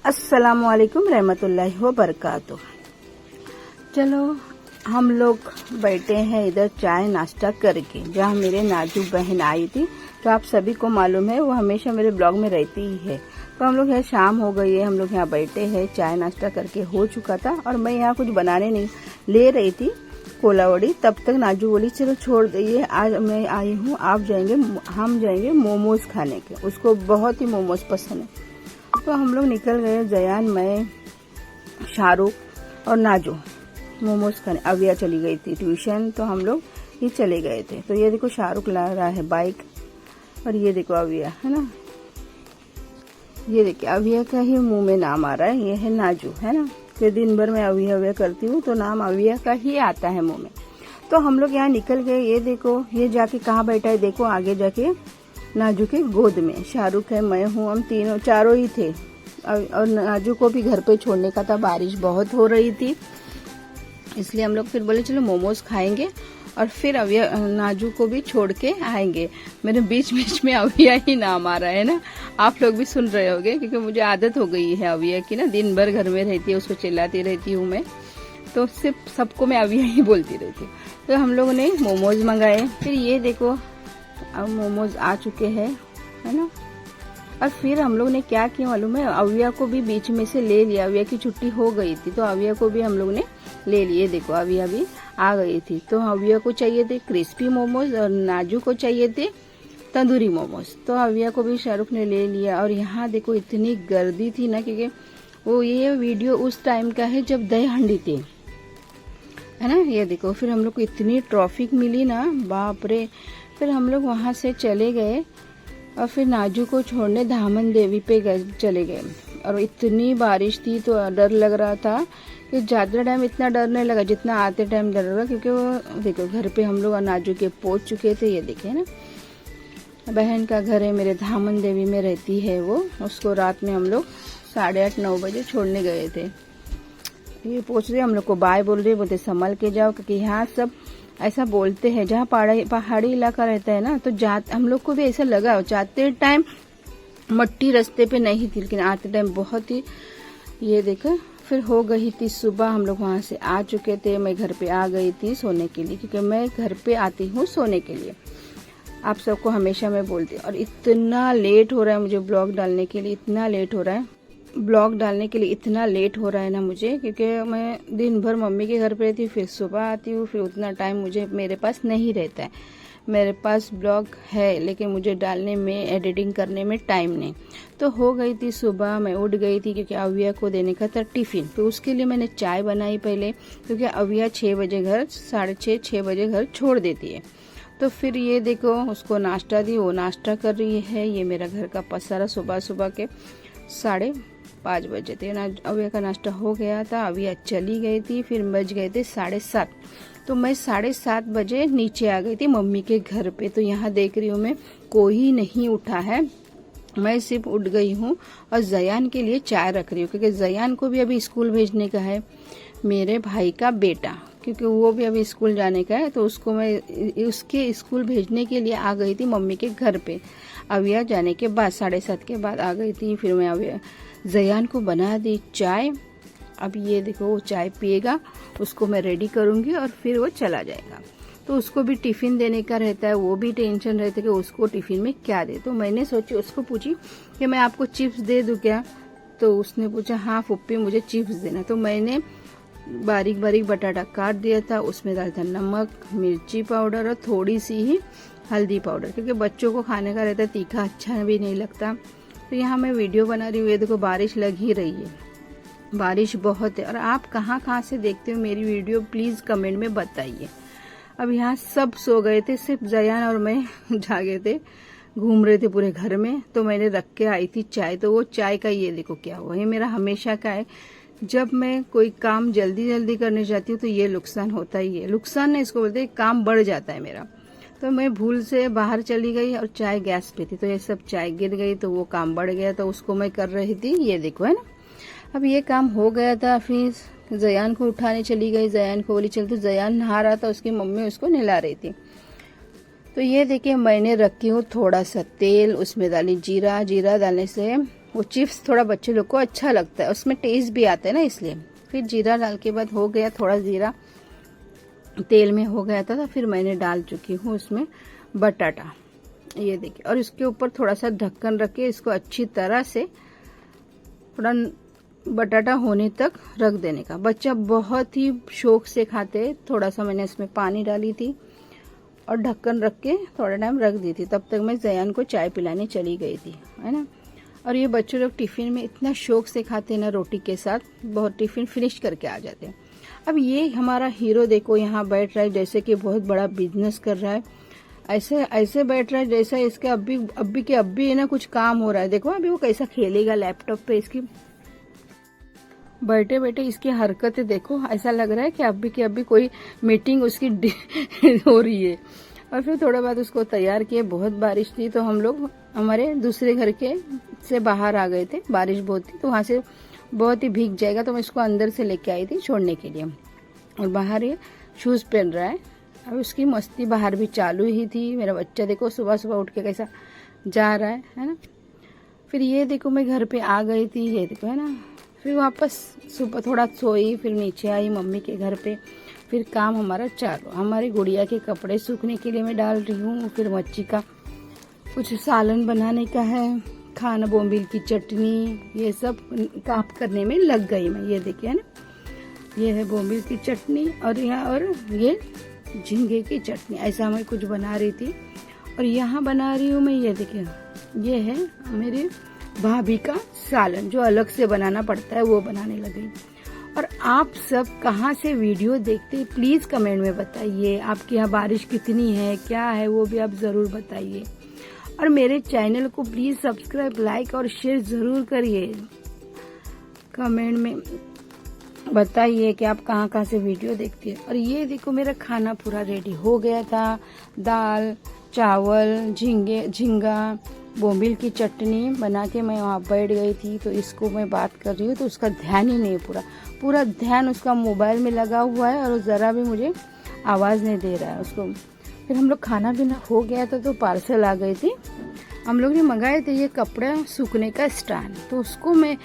अस्सलामुअलैकुम रहमतुल्लाहि व बरकातुहू। चलो हम लोग बैठे हैं इधर चाय नाश्ता करके, जहाँ मेरे नाजू बहन आई थी। तो आप सभी को मालूम है वो हमेशा मेरे ब्लॉग में रहती ही है। तो हम लोग यहाँ शाम हो गई है, हम लोग यहाँ बैठे हैं, चाय नाश्ता करके हो चुका था और मैं यहाँ कुछ बनाने नहीं ले रही थी कोलावड़ी। तब तक नाजू बोली चलो छोड़ दीजिए, आज मैं आई हूँ, हम जाएंगे मोमोज खाने के। उसको बहुत ही मोमोज पसंद है। तो हम लोग निकल गए, जयान, मैं, शाहरुख और नाजू मोमोज खाने। अविया चली गई थी ट्यूशन, तो हम लोग ही चले गए थे। तो ये देखो शाहरुख ला रहा है बाइक और ये देखो अविया है ना, ये देखिए अविया का ही मुंह में नाम आ रहा है, ये है नाजू है ना। फिर दिन भर मैं अविया अविया करती हूँ तो नाम अविया का ही आता है मुंह में। तो हम लोग यहाँ निकल गए। ये देखो ये जाके कहाँ बैठा है, देखो आगे जाके नाजू के गोद में। शाहरुख है, मैं हूँ, हम चारों ही थे। और नाजू को भी घर पे छोड़ने का था, बारिश बहुत हो रही थी, इसलिए हम लोग फिर बोले चलो मोमोज खाएंगे और फिर अविया नाजू को भी छोड़ के आएंगे। मेरे बीच बीच में अविया ही नाम आ रहा है ना, आप लोग भी सुन रहे होगे, क्योंकि मुझे आदत हो गई है अविया की ना, दिन भर घर में रहती है, उसको चिल्लाती रहती हूँ मैं, तो सिर्फ सबको मैं अविया ही बोलती रहती हूँ। तो हम लोगों ने मोमोज मंगाए। फिर ये देखो अब मोमोज आ चुके हैं है ना। और फिर हम लोग ने क्या किया मालूम है, अविया को भी बीच में से ले लिया। अविया की छुट्टी हो गई थी तो अविया को भी हम लोग ने ले लिए। देखो अविया भी आ गई थी। तो अविया को चाहिए थे क्रिस्पी मोमोज और नाजू को चाहिए थे तंदूरी मोमोज। तो अविया को भी शाहरुख ने ले लिया। और यहाँ देखो इतनी गर्दी थी ना, क्योंकि वो ये वीडियो उस टाइम का है जब दही हंडी थी है ना। ये देखो फिर हम लोग को इतनी ट्रैफिक मिली ना, बाप रे। फिर हम लोग वहां से चले गए और फिर नाजू को छोड़ने धामन देवी पे चले गए। और इतनी बारिश थी तो डर लग रहा था कि जाते टाइम इतना डर नहीं लगा जितना आते टाइम डर लगा, क्योंकि वो देखो घर पे हम लोग नाजू के पहुंच चुके थे। ये देखे ना, बहन का घर है मेरे, धामन देवी में रहती है वो। उसको रात में हम लोग 8:30-9 बजे छोड़ने गए थे। ये पहुंच रहे, हम लोग को बाय बोल रहे, बोलते संभल के जाओ, क्योंकि यहाँ सब ऐसा बोलते हैं। जहाँ पहाड़ी इलाका रहता है ना, तो हम लोग को भी ऐसा लगा, जाते टाइम मट्टी रास्ते पे नहीं थी, लेकिन आते टाइम बहुत ही। ये देखो फिर हो गई थी सुबह, हम लोग वहां से आ चुके थे। मैं घर पे आ गई थी सोने के लिए, क्योंकि मैं घर पे आती हूँ सोने के लिए। आप सबको हमेशा मैं बोलती हूँ। और इतना लेट हो रहा है मुझे ब्लॉग डालने के लिए, इतना लेट हो रहा है ना मुझे, क्योंकि मैं दिन भर मम्मी के घर पे रहती हूँ, फिर सुबह आती हूँ, फिर उतना टाइम मुझे मेरे पास नहीं रहता है। मेरे पास ब्लॉग है लेकिन मुझे डालने में, एडिटिंग करने में टाइम नहीं। तो हो गई थी सुबह, मैं उठ गई थी क्योंकि अविया को देने का था टिफिन। तो उसके लिए मैंने चाय बनाई पहले, क्योंकि अविया 6 बजे घर, 6:30 बजे घर छोड़ देती है। तो फिर ये देखो उसको नाश्ता दी, वो नाश्ता कर रही है। ये मेरा घर का पसारा सुबह सुबह के 5:30 बजे थे ना, अविया का नाश्ता हो गया था। अविया चली गई थी, फिर बज गए थे 7:30। तो मैं 7:30 बजे नीचे आ गई थी मम्मी के घर पे। तो यहाँ देख रही हूँ मैं, कोई नहीं उठा है, मैं सिर्फ उठ गई हूँ और जयान के लिए चाय रख रही हूँ, क्योंकि जयान को भी अभी स्कूल भेजने का है, मेरे भाई का बेटा, क्योंकि वो भी अभी स्कूल जाने का है। तो उसको मैं उसके स्कूल भेजने के लिए आ गई थी मम्मी के घर पे। अविया जाने के बाद 7:30 के बाद आ गई थी। फिर मैं अविया जयान को बना दी चाय। अब ये देखो वो चाय पिएगा, उसको मैं रेडी करूंगी और फिर वो चला जाएगा। तो उसको भी टिफिन देने का रहता है, वो भी टेंशन रहता है कि उसको टिफिन में क्या दे। तो मैंने सोची, उसको पूछी कि मैं आपको चिप्स दे दूं क्या। तो उसने पूछा हाँ फुप्पी मुझे चिप्स देना। तो मैंने बारीक बारीक बटाटा काट दिया था, उसमें डाला था नमक, मिर्ची पाउडर और थोड़ी सी ही हल्दी पाउडर, क्योंकि बच्चों को खाने का रहता है, तीखा अच्छा भी नहीं लगता। तो यहाँ मैं वीडियो बना रही हूँ। ये देखो बारिश लग ही रही है, बारिश बहुत है। और आप कहाँ से देखते हो मेरी वीडियो, प्लीज कमेंट में बताइए। अब यहाँ सब सो गए थे, सिर्फ जयान और मैं जागे थे, घूम रहे थे पूरे घर में। तो मैंने रख के आई थी चाय। तो वो चाय का ये देखो क्या हुआ, ये मेरा हमेशा का है, जब मैं कोई काम जल्दी जल्दी करने जाती हूँ तो ये नुकसान होता ही है। नुकसान नहीं इसको बोलते, काम बढ़ जाता है मेरा। तो मैं भूल से बाहर चली गई और चाय गैस पे थी, तो ये सब चाय गिर गई, तो वो काम बढ़ गया। तो उसको मैं कर रही थी, ये देखो है ना। अब ये काम हो गया था, फिर जयान को उठाने चली गई। जयान को बोली चल, तो जयान नहा रहा था, उसकी मम्मी उसको नहला रही थी। तो ये देखिए मैंने रखी हूँ थोड़ा सा तेल, उसमें डाली जीरा। जीरा डालने से वो चिप्स थोड़ा बच्चे लोग को अच्छा लगता है, उसमें टेस्ट भी आता है ना, इसलिए। फिर जीरा डाल के बाद हो गया, थोड़ा जीरा तेल में हो गया था, तो फिर मैंने डाल चुकी हूँ उसमें बटाटा, ये देखिए। और इसके ऊपर थोड़ा सा ढक्कन रख के इसको अच्छी तरह से थोड़ा बटाटा होने तक रख देने का। बच्चा बहुत ही शौक से खाते। थोड़ा सा मैंने इसमें पानी डाली थी और ढक्कन रख के थोड़ा टाइम रख दी थी। तब तक मैं जयान को चाय पिलाने चली गई थी, है ना। और ये बच्चों लोग टिफिन में इतना शौक से खाते हैं ना, रोटी के साथ, बहुत टिफिन फिनिश करके आ जाते हैं। अब ये हमारा हीरो देखो यहाँ बैठ रहा है जैसे कि बहुत बड़ा बिजनेस कर रहा है, ऐसे बैठ रहा है जैसे इसके अभी ना कुछ काम हो रहा है। देखो अभी वो कैसा खेलेगा लैपटॉप पे, इसकी बैठे बैठे इसकी हरकतें देखो, ऐसा लग रहा है कि अभी कोई मीटिंग उसकी हो रही है। और फिर थोड़ा बाद उसको तैयार किए। बहुत बारिश थी तो हम लोग हमारे दूसरे घर के से बाहर आ गए थे, बारिश बहुत थी तो वहां से बहुत ही भीग जाएगा, तो मैं इसको अंदर से लेके आई थी छोड़ने के लिए। और बाहर ये शूज पहन रहा है। अब उसकी मस्ती बाहर भी चालू ही थी। मेरा बच्चा देखो सुबह सुबह उठ के कैसा जा रहा है ना। फिर ये देखो मैं घर पे आ गई थी, ये देखो, है ना। फिर वापस सुबह थोड़ा सोई, फिर नीचे आई मम्मी के घर पे। फिर काम हमारा चालू। हमारी गुड़िया के कपड़े सूखने के लिए मैं डाल रही हूँ। फिर मच्छी का कुछ सालन बनाने का है, खाना, बोम्बिल की चटनी, ये सब काम करने में लग गई मैं। ये देखिए, है ना, ये है बोम्बिल की चटनी और ये झींगे की चटनी। ऐसा मैं कुछ बना रही थी। और यहाँ बना रही हूँ मैं, ये देखिए, ये है मेरी भाभी का सालन, जो अलग से बनाना पड़ता है, वो बनाने लगी। और आप सब कहाँ से वीडियो देखते हैं प्लीज कमेंट में बताइए। आपके यहाँ बारिश कितनी है, क्या है, वो भी आप जरूर बताइए। और मेरे चैनल को प्लीज सब्सक्राइब, लाइक और शेयर जरूर करिए। कमेंट में बताइए कि आप कहाँ से वीडियो देखते हैं। और ये देखो मेरा खाना पूरा रेडी हो गया था। दाल, चावल, झींगा, बोम्बिल की चटनी बना के मैं वहाँ बैठ गई थी। तो इसको मैं बात कर रही हूँ तो उसका ध्यान ही नहीं, पूरा ध्यान उसका मोबाइल में लगा हुआ है और ज़रा भी मुझे आवाज़ नहीं दे रहा है उसको। फिर हम लोग खाना पीना हो गया था तो पार्सल आ गई थी। हम लोग ने मंगाए थे ये कपड़ा सूखने का स्टैंड। तो उसको मैं,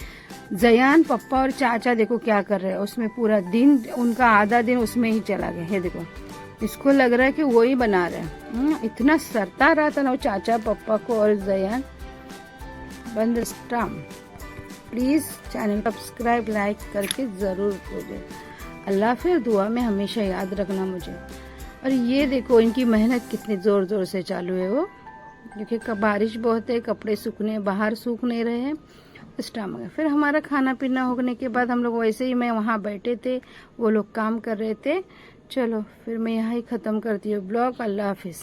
जयान, पप्पा और चाचा देखो क्या कर रहे हैं। उसमें पूरा दिन, उनका आधा दिन उसमें ही चला गया है। देखो इसको लग रहा है कि वो ही बना रहे हैं। इतना सरता रहा था ना वो चाचा पप्पा को और जयान। बंद स्टाम। प्लीज चैनल सब्सक्राइब, लाइक करके जरूर करिए। अल्लाह फिर दुआ में हमेशा याद रखना मुझे। और ये देखो इनकी मेहनत कितनी जोर जोर से चालू है वो, क्योंकि बारिश बहुत है, कपड़े सूखने बाहर सूख नहीं रहे हैं। स्टाम गया। फिर हमारा खाना पीना होने के बाद हम लोग वैसे ही, मैं वहाँ बैठे थे, वो लोग काम कर रहे थे। चलो फिर मैं यहाँ ही ख़त्म करती हूँ ब्लॉग। अल्लाह हाफिज़।